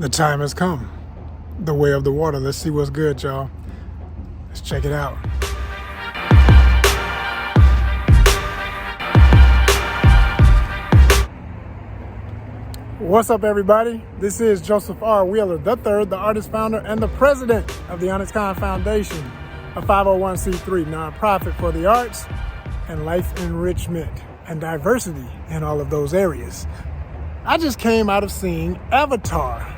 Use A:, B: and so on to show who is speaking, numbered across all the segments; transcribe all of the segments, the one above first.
A: The time has come. The way of the water. Let's see what's good, y'all. Let's check it out. What's up, everybody? This is Joseph R. Wheeler III, the artist, founder, and the president of the ONYXCON Foundation, a 501c3 nonprofit for the arts and life enrichment and diversity in all of those areas. I just came out of seeing Avatar,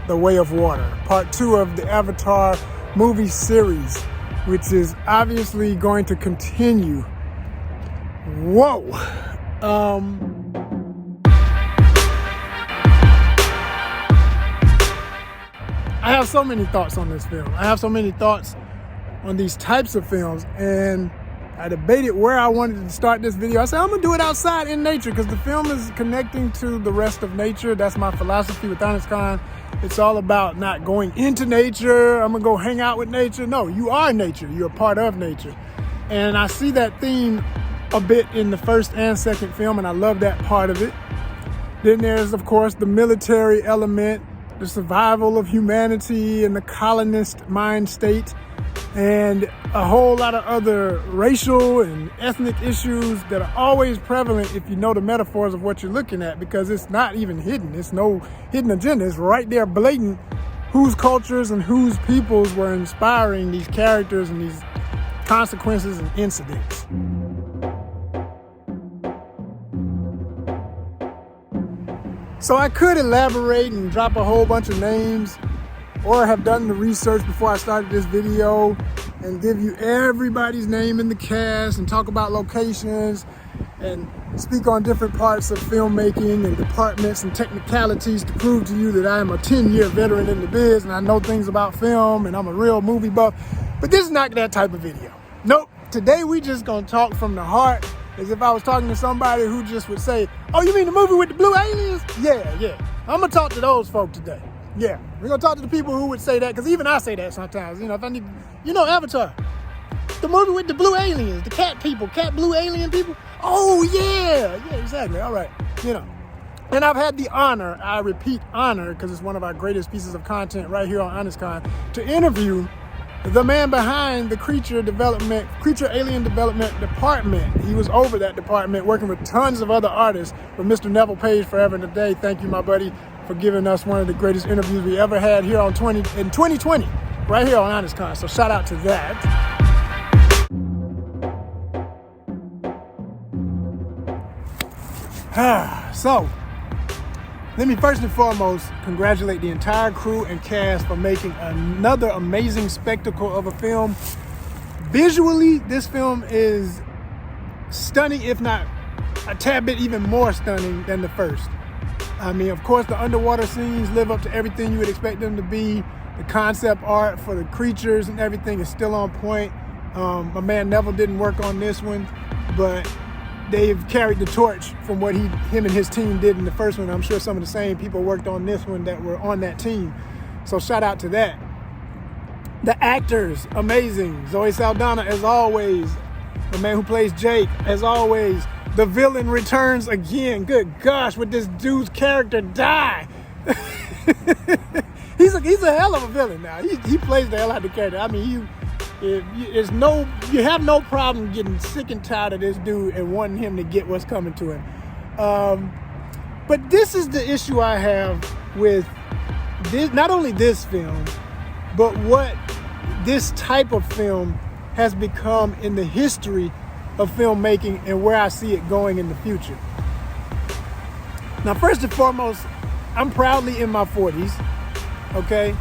A: The Way of Water, part 2 of the Avatar movie series, which is obviously going to continue. Whoa! I have so many thoughts on this film. I have so many thoughts on these types of films, and I debated where I wanted to start this video. I said, I'm gonna do it outside in nature because the film is connecting to the rest of nature. That's my philosophy with ONYXCON. It's all about not going into nature. I'm gonna go hang out with nature. No, you are nature. You're a part of nature. And I see that theme a bit in the first and second film, and I love that part of it. Then there's, of course, the military element, the survival of humanity and the colonist mind state, and a whole lot of other racial and ethnic issues that are always prevalent if you know the metaphors of what you're looking at, because it's not even hidden. It's no hidden agenda. It's right there blatant whose cultures and whose peoples were inspiring these characters and these consequences and incidents. So I could elaborate and drop a whole bunch of names, or have done the research before I started this video and give you everybody's name in the cast and talk about locations and speak on different parts of filmmaking and departments and technicalities to prove to you that I am a 10-year veteran in the biz and I know things about film and I'm a real movie buff. But this is not that type of video. Nope. Today we just gonna talk from the heart, as if I was talking to somebody who just would say, oh, you mean the movie with the blue aliens? Yeah. I'm gonna talk to those folk today. Yeah, we're gonna talk to the people who would say that, because even I say that sometimes. You know, if I need, Avatar, the movie with the blue aliens, the cat blue alien people. Oh yeah, exactly. All right, And I've had the honor, I repeat honor, because it's one of our greatest pieces of content right here on ONYXCON, to interview the man behind the creature alien development department. He was over that department working with tons of other artists, with Mr. Neville Page forever and a day. Thank you, my buddy, for giving us one of the greatest interviews we ever had here in 2020, right here on ONYXCON. So shout out to that. So, let me first and foremost congratulate the entire crew and cast for making another amazing spectacle of a film. Visually, this film is stunning, if not a tad bit even more stunning than the first. I mean, of course, the underwater scenes live up to everything you would expect them to be. The concept art for the creatures and everything is still on point. My man Neville didn't work on this one, but they've carried the torch from what him and his team did in the first one. I'm sure some of the same people worked on this one that were on that team. So shout out to that. The actors, amazing. Zoe Saldana, as always. The man who plays Jake, as always. The villain returns again. Good gosh, would this dude's character die? He's a hell of a villain now. He plays the hell out of the character. I mean, you have no problem getting sick and tired of this dude and wanting him to get what's coming to him. But this is the issue I have with this, not only this film, but what this type of film has become in the history of filmmaking and where I see it going in the future. Now, first and foremost, I'm proudly in my 40s, okay?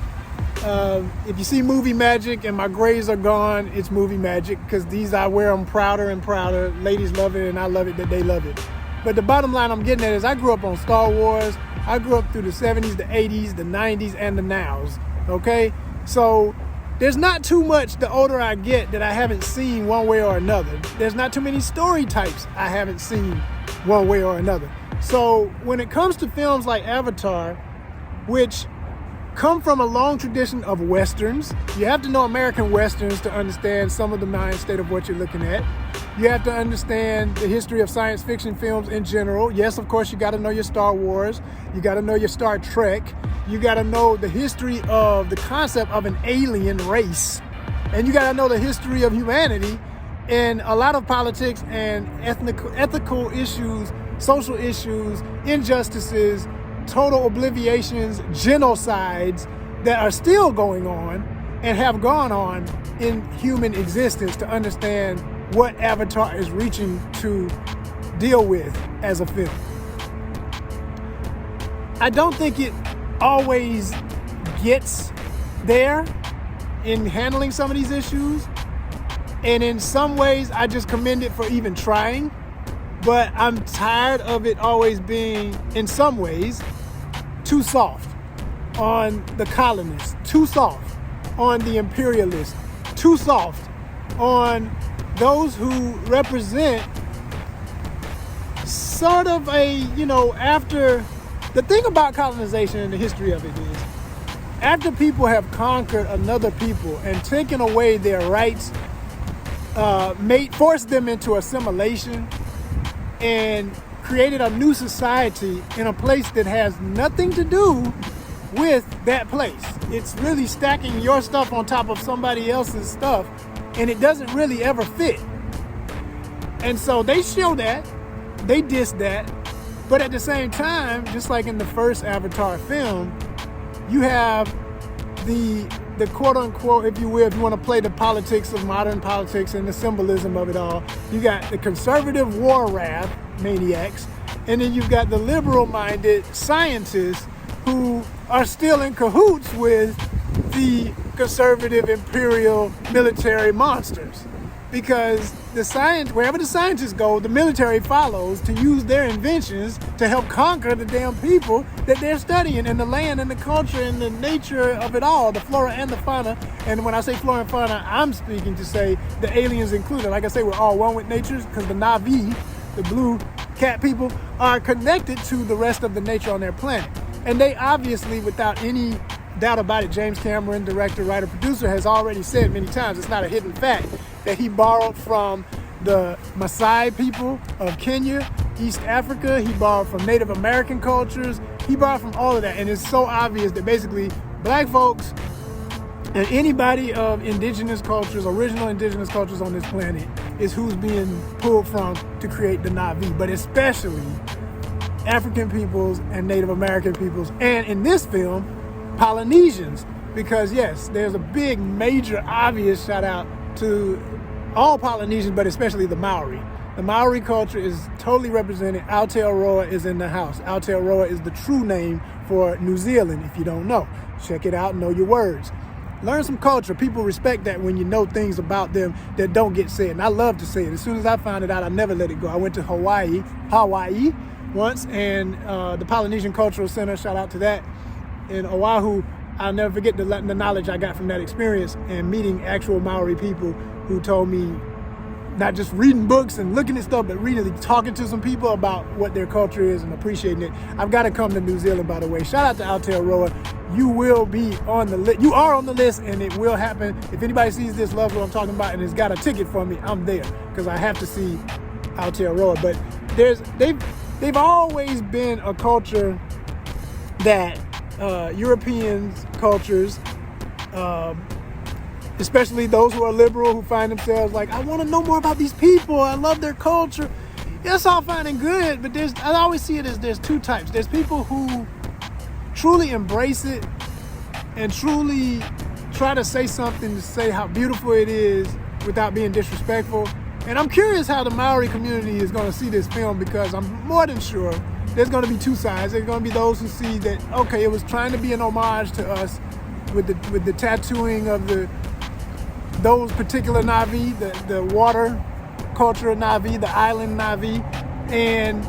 A: If you see movie magic and my grays are gone, it's movie magic, because I wear them prouder and prouder. Ladies love it and I love it that they love it. But the bottom line I'm getting at is I grew up on Star Wars. I grew up through the 70s, the 80s, the 90s, and the nows, okay? So there's not too much the older I get that I haven't seen one way or another. There's not too many story types I haven't seen one way or another. So when it comes to films like Avatar, which come from a long tradition of Westerns, you have to know American Westerns to understand some of the mind state of what you're looking at. You have to understand the history of science fiction films in general. Yes, of course, you got to know your Star Wars. You got to know your Star Trek. You got to know the history of the concept of an alien race. And you got to know the history of humanity and a lot of politics and ethical issues, social issues, injustices, total obliviations, genocides that are still going on and have gone on in human existence to understand what Avatar is reaching to deal with as a film. I don't think it always gets there in handling some of these issues. And in some ways, I just commend it for even trying. But I'm tired of it always being, in some ways, too soft on the colonists, too soft on the imperialists, too soft on those who represent sort of a, after, the thing about colonization and the history of it is, after people have conquered another people and taken away their rights, forced them into assimilation and created a new society in a place that has nothing to do with that place. It's really stacking your stuff on top of somebody else's stuff, and it doesn't really ever fit. And so they show that, they diss that, but at the same time, just like in the first Avatar film, you have the quote unquote, if you will, if you want to play the politics of modern politics and the symbolism of it all, you got the conservative war wrath maniacs, and then you've got the liberal minded scientists who are still in cahoots with the conservative imperial military monsters. Because wherever the scientists go, the military follows to use their inventions to help conquer the damn people that they're studying, and the land and the culture and the nature of it all, the flora and the fauna. And when I say flora and fauna, I'm speaking to say the aliens included. Like I say, we're all one with nature because the Na'vi, the blue cat people, are connected to the rest of the nature on their planet. And they obviously, without any doubt about it, James Cameron, director, writer, producer, has already said many times, it's not a hidden fact, that he borrowed from the Maasai people of Kenya, East Africa. He borrowed from Native American cultures. He borrowed from all of that. And it's so obvious that basically black folks and anybody of indigenous cultures, original indigenous cultures on this planet, is who's being pulled from to create the Na'vi, but especially African peoples and Native American peoples. And in this film, Polynesians, because yes, there's a big, major, obvious shout out to all Polynesians, but especially the Maori. The Maori culture is totally represented. Aotearoa is in the house. Aotearoa is the true name for New Zealand, if you don't know. Check it out, know your words. Learn some culture. People respect that when you know things about them that don't get said. And I love to say it. As soon as I found it out, I never let it go. I went to Hawaii once, and the Polynesian Cultural Center, shout out to that, in Oahu. I'll never forget the knowledge I got from that experience and meeting actual Maori people who told me, not just reading books and looking at stuff, but really talking to some people about what their culture is and appreciating it. I've got to come to New Zealand, by the way. Shout out to Aotearoa. You will be on the list. You are on the list, and it will happen. If anybody sees this, loves what I'm talking about, and has got a ticket for me, I'm there because I have to see Aotearoa. But they've always been a culture that European cultures, especially those who are liberal, who find themselves like, I want to know more about these people, I love their culture. That's all fine and good, but I always see it as there's two types. There's people who truly embrace it and truly try to say something to say how beautiful it is without being disrespectful. And I'm curious how the Maori community is going to see this film, because I'm more than sure there's going to be two sides. There's going to be those who see that, okay, it was trying to be an homage to us with the tattooing of those particular Na'vi, the water culture of Na'vi, the island Na'vi, and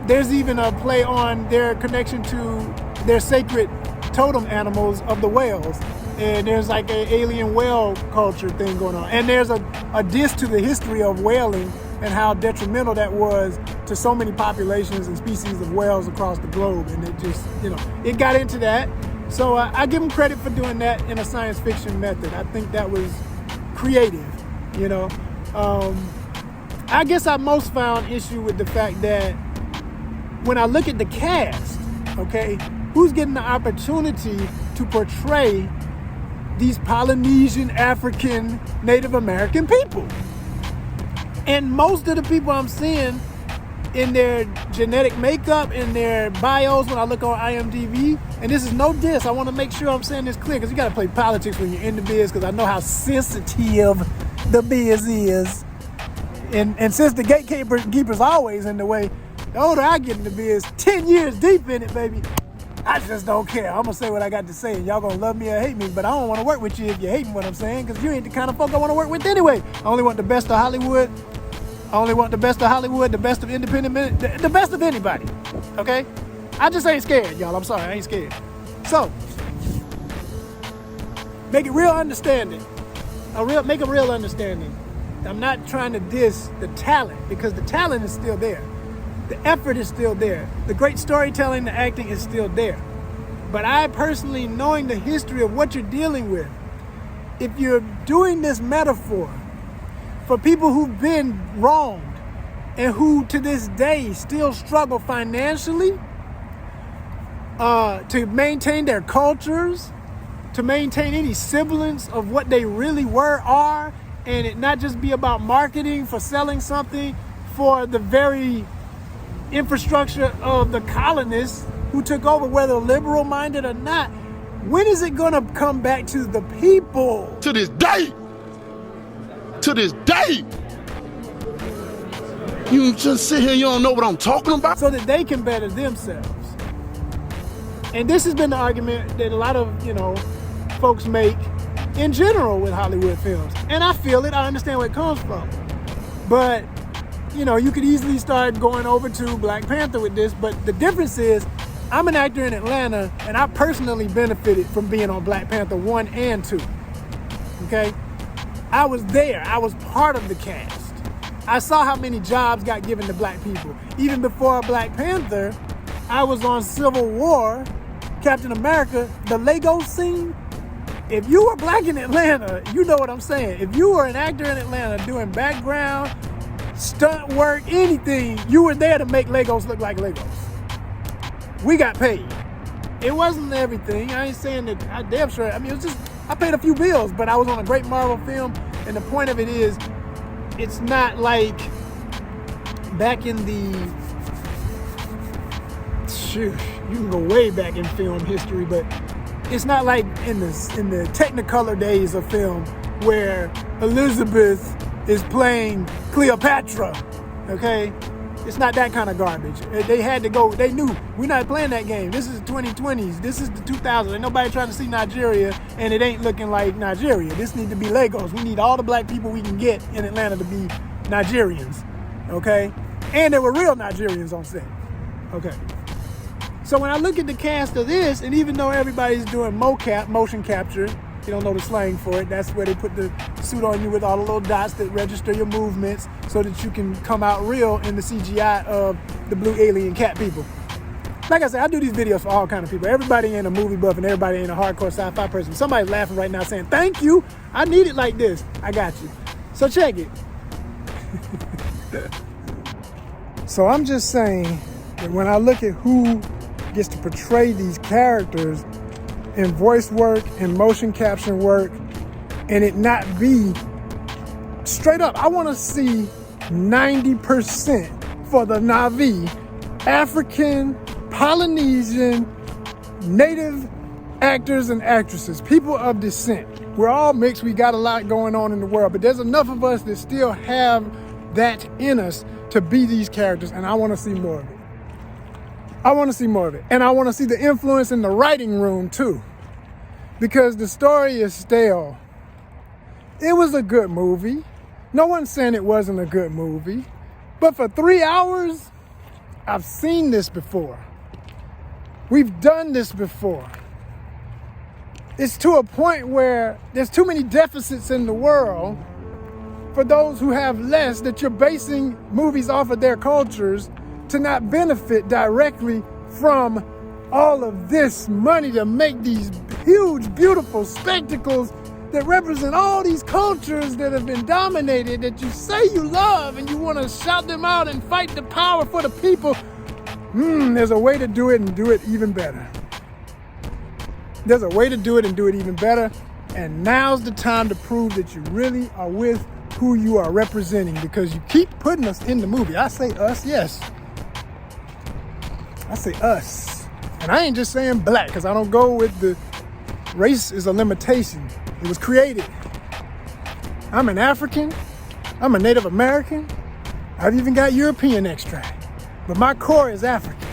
A: there's even a play on their connection to their sacred totem animals of the whales. And there's like an alien whale culture thing going on. And there's a diss to the history of whaling and how detrimental that was to so many populations and species of whales across the globe. And it just, it got into that. So I give them credit for doing that in a science fiction method. I think that was creative, I guess I most found issue with the fact that when I look at the cast, okay, who's getting the opportunity to portray these Polynesian, African, Native American people. And most of the people I'm seeing in their genetic makeup, in their bios when I look on IMDb, and this is no diss, I want to make sure I'm saying this clear, because you got to play politics when you're in the biz, because I know how sensitive the biz is. And since the gatekeeper's always in the way, the older I get in the biz, 10 years deep in it, baby, I just don't care. I'm going to say what I got to say, and y'all going to love me or hate me, but I don't want to work with you if you hate what I'm saying, because you ain't the kind of folk I want to work with anyway. I only want the best of Hollywood. I only want the best of Hollywood, the best of independent, the best of anybody, okay? I just ain't scared, y'all. I'm sorry, I ain't scared. So, make it real understanding. Make a real understanding. I'm not trying to diss the talent, because the talent is still there. The effort is still there. The great storytelling, the acting is still there. But I personally, knowing the history of what you're dealing with, if you're doing this metaphor for people who've been wronged and who to this day still struggle financially to maintain their cultures, to maintain any semblance of what they really are, and it not just be about marketing for selling something for the very infrastructure of the colonists who took over, whether liberal minded or not. When is it gonna come back to the people?
B: To this day! To this day! You just sit here, you don't know what I'm talking about?
A: So that they can better themselves. And this has been the argument that a lot of, folks make in general with Hollywood films. And I feel it, I understand where it comes from. But, you could easily start going over to Black Panther with this, but the difference is, I'm an actor in Atlanta, and I personally benefited from being on Black Panther 1 and 2, okay? I was there, I was part of the cast. I saw how many jobs got given to black people. Even before Black Panther, I was on Civil War, Captain America, the Lego scene. If you were black in Atlanta, you know what I'm saying. If you were an actor in Atlanta doing background, stunt work, anything, you were there to make Legos look like Legos. We got paid. It wasn't everything. I ain't saying that, I damn sure, it was just, I paid a few bills, but I was on a great Marvel film, and the point of it is, it's not like back in the, you can go way back in film history, but it's not like in the Technicolor days of film where Elizabeth is playing Cleopatra, okay? It's not that kind of garbage. They had to go, they knew, we're not playing that game. This is the 2020s, this is the 2000s. Ain't nobody trying to see Nigeria, and it ain't looking like Nigeria. This need to be Lagos. We need all the black people we can get in Atlanta to be Nigerians, okay? And there were real Nigerians on set, okay? So when I look at the cast of this, and even though everybody's doing mocap, motion capture, you don't know the slang for it, that's where they put the suit on you with all the little dots that register your movements so that you can come out real in the CGI of the blue alien cat people. Like I said, I do these videos for all kind of people. Everybody ain't a movie buff and everybody ain't a hardcore sci-fi person. Somebody's laughing right now saying, thank you, I need it like this. I got you. So check it. So I'm just saying that when I look at who gets to portray these characters in voice work and motion caption work, and it not be straight up, I want to see 90% for the Na'vi, African, Polynesian, Native actors and actresses, people of descent. We're all mixed, we got a lot going on in the world, but there's enough of us that still have that in us to be these characters, and I want to see more of it. I want to see more of it. And I want to see the influence in the writing room too. Because the story is stale. It was a good movie. No one's saying it wasn't a good movie. But for 3 hours, I've seen this before. We've done this before. It's to a point where there's too many deficits in the world for those who have less, that you're basing movies off of their cultures to not benefit directly from all of this money to make these huge, beautiful spectacles that represent all these cultures that have been dominated, that you say you love and you want to shout them out and fight the power for the people. There's a way to do it and do it even better. There's a way to do it and do it even better. And now's the time to prove that you really are with who you are representing, because you keep putting us in the movie. I say us, yes. I say us. And I ain't just saying black, because I don't go with the race is a limitation. It was created. I'm an African. I'm a Native American. I've even got European extract. But my core is African.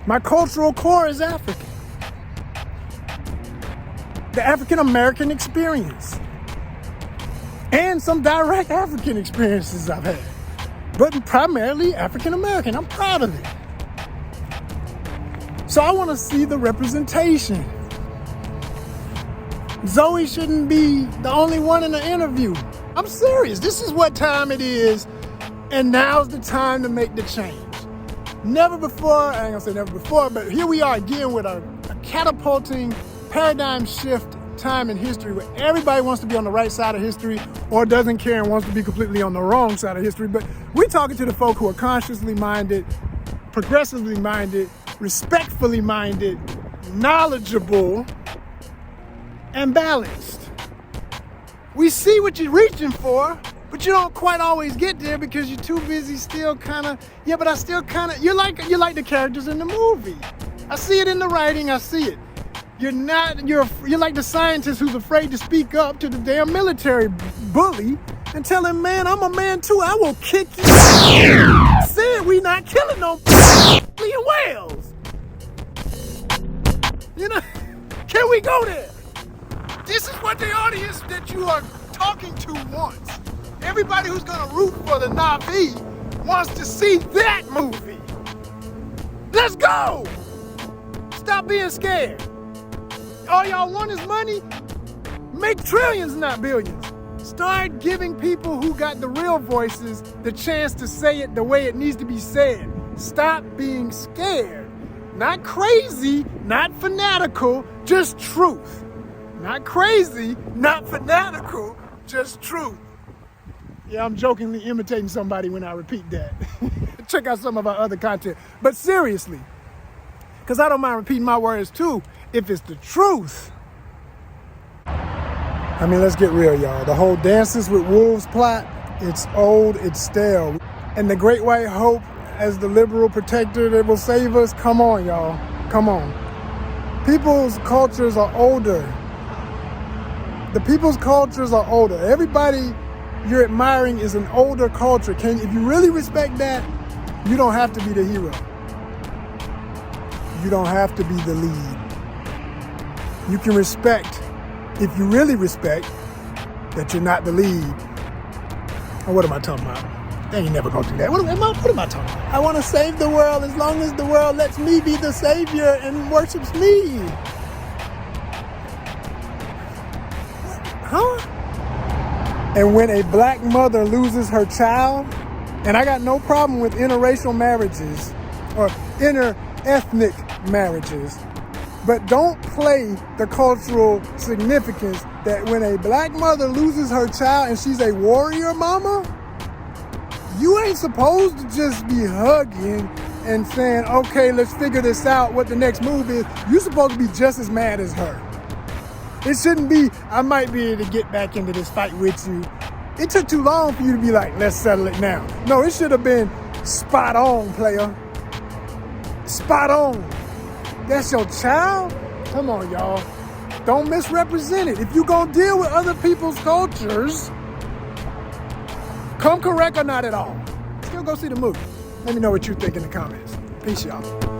A: My cultural core is African. The African American experience. And some direct African experiences I've had. But primarily African American. I'm proud of it. So I want to see the representation. Zoe shouldn't be the only one in the interview. I'm serious. This is what time it is. And now's the time to make the change. Never before, I ain't gonna say never before, but here we are again with a catapulting paradigm shift time in history where everybody wants to be on the right side of history or doesn't care and wants to be completely on the wrong side of history. But we're talking to the folk who are consciously minded, progressively minded, respectfully minded, knowledgeable, and balanced. We see what you're reaching for, but you don't quite always get there because you're too busy still kind of, yeah, but I still kind of, you're like the characters in the movie. I see it in the writing, I see it. You're like the scientist who's afraid to speak up to the damn military bully and tell him, man, I'm a man too, I will kick you. Said we not killing no whales. You know, can we go there? This is what the audience that you are talking to wants. Everybody who's gonna root for the Na'vi wants to see that movie. Let's go! Stop being scared. All y'all want is money? Make trillions, not billions. Start giving people who got the real voices the chance to say it the way it needs to be said. Stop being scared. Not crazy, not fanatical, just truth. Not crazy, not fanatical, just truth. Yeah, I'm jokingly imitating somebody when I repeat that. Check out some of our other content. But seriously, because I don't mind repeating my words too, if it's the truth. I mean, let's get real, y'all. The whole Dances with Wolves plot, it's old, it's stale. And the great white hope as the liberal protector that will save us, come on, y'all. Come on. People's cultures are older. The people's cultures are older. Everybody you're admiring is an older culture. If you really respect that, you don't have to be the hero. You don't have to be the lead. You can respect, if you really respect, that you're not the lead. Or what am I talking about? They ain't never gonna do that. What am I talking about? I want to save the world as long as the world lets me be the savior and worships me. Huh? And when a black mother loses her child, and I got no problem with interracial marriages or inter-ethnic marriages, but don't play the cultural significance that when a black mother loses her child and she's a warrior mama, you ain't supposed to just be hugging and saying, okay, let's figure this out, what the next move is. You're supposed to be just as mad as her. It shouldn't be, I might be able to get back into this fight with you. It took too long for you to be like, let's settle it now. No, it should have been spot on, player. Spot on. That's your child? Come on, y'all. Don't misrepresent it. If you're going to deal with other people's cultures, come correct or not at all. Still go see the movie. Let me know what you think in the comments. Peace, y'all.